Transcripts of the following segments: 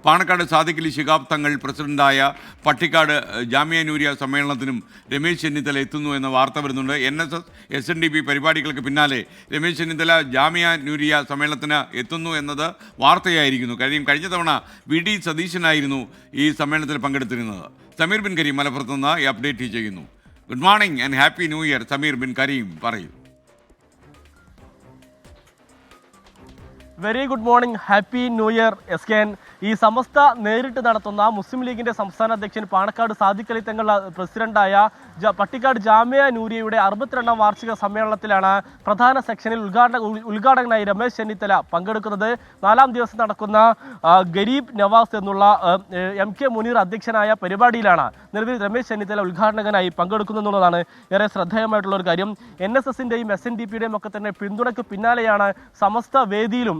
പാണക്കാട് സാദിഖ് അലി ശിഹാബ് തങ്ങൾ പ്രസിഡന്റായ പട്ടിക്കാട് ജാമിയ നൂരിയ സമ്മേളനത്തിനും രമേശ് ചെന്നിത്തല എത്തുന്നു എന്ന വാർത്ത വരുന്നുണ്ട്. SNDP പരിപാടികൾക്ക് പിന്നാലെ രമേശ് ചെന്നിത്തല ജാമിയ നൂരിയ സമ്മേളനത്തിന് എത്തുന്നു എന്നത് വാർത്തയായിരിക്കുന്നു. കഴിഞ്ഞ തവണ VD സതീശനായിരുന്നു ഈ സമ്മേളനത്തിൽ പങ്കെടുത്തിരുന്നത്. സമീർ ബിൻ കരീം മലപ്പുറത്ത് നിന്ന് ഈ അപ്ഡേറ്റ് ചെയ്യുന്നു. Good morning and happy new year. Sameer bin Kareem പറയൂ. Very good morning, happy new year SKN. ഈ സമസ്ത നേരിട്ട് നടത്തുന്ന മുസ്ലിം ലീഗിന്റെ സംസ്ഥാന അധ്യക്ഷൻ പാണക്കാട് സാദിഖ് അലി തങ്ങൾ പ്രസിഡന്റായ പട്ടിക്കാട് ജാമിയ നൂരിയയുടെ 62ാം വാർഷിക സമ്മേളനത്തിലാണ് പ്രധാന സെക്ഷനിൽ ഉദ്ഘാടകനായി രമേശ് ചെന്നിത്തല പങ്കെടുക്കുന്നത്. 4ാം ദിവസം നടക്കുന്ന ഗരീബ് നവാസ് എന്നുള്ള MK മുനീർ അധ്യക്ഷനായ പരിപാടിയിലാണ് നിലവിൽ രമേശ് ചെന്നിത്തല ഉദ്ഘാടകനായി പങ്കെടുക്കുന്നതെന്നുള്ളതാണ് ഏറെ ശ്രദ്ധേയമായിട്ടുള്ള ഒരു കാര്യം. NSSന്റെയും SNDPയുടെയും ഒക്കെ തന്നെ പിന്തുണയ്ക്ക് പിന്നാലെയാണ് സമസ്ത വേദിയിലും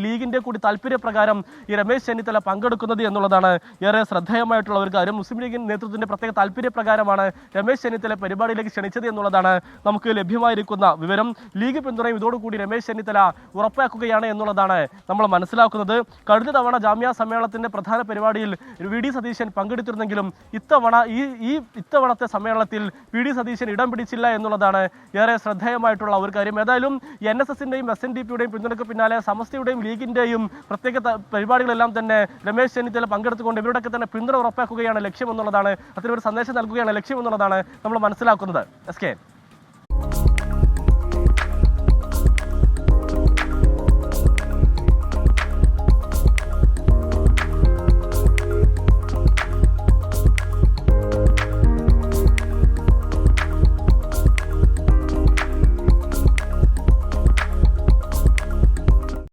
ലീഗിന്റെ കൂടി താല്പര്യപ്രകാരം ഈ രമേശ് ചെന്നിത്തല പങ്കെടുക്കുന്നത് എന്നുള്ളതാണ് ഏറെ ശ്രദ്ധേയമായിട്ടുള്ള ഒരു കാര്യം. മുസ്ലിം ലീഗിൻ നേതൃത്വത്തിന്റെ പ്രത്യേക താല്പര്യപ്രകാരമാണ് രമേശ് ചെന്നിത്തല പരിപാടിയിലേക്ക് ക്ഷണിച്ചത് എന്നുള്ളതാണ് നമുക്ക് ലഭ്യമായിരിക്കുന്ന വിവരം. ലീഗ് പിന്തുണയും ഇതോടുകൂടി രമേശ് ചെന്നിത്തല ഉറപ്പാക്കുകയാണ് എന്നുള്ളതാണ് നമ്മൾ മനസ്സിലാക്കുന്നത്. കഴിഞ്ഞ തവണ ജാമ്യ സമ്മേളനത്തിന്റെ പ്രധാന പരിപാടിയിൽ VD സതീശൻ പങ്കെടുത്തിരുന്നെങ്കിലും ഇത്തവണത്തെ സമ്മേളനത്തിൽ VD സതീശൻ ഇടം പിടിച്ചില്ല എന്നുള്ളതാണ് ഏറെ ശ്രദ്ധേയമായിട്ടുള്ള ഒരു കാര്യം. ഏതായാലും NSSന്റെയും SNDPയുടെയും പിന്തുണയ്ക്ക് പിന്നാലെ സമസ്തയുടെയും ലീഗിന്റെയും പ്രത്യേക പരിപാടികളെല്ലാം തന്നെ രമേശ് ചെന്നിത്തല പങ്കെടുത്തുകൊണ്ട് ഇവരുടെയൊക്കെ തന്നെ പിന്തുണ ഉറപ്പാക്കുകയാണ് ലക്ഷ്യമെന്നുള്ളതാണ്, അത്തരമൊരു സന്ദേശം നൽകുകയാണ് ലക്ഷ്യമെന്നുള്ളതാണ് നമ്മൾ മനസ്സിലാക്കുന്നത്. SK.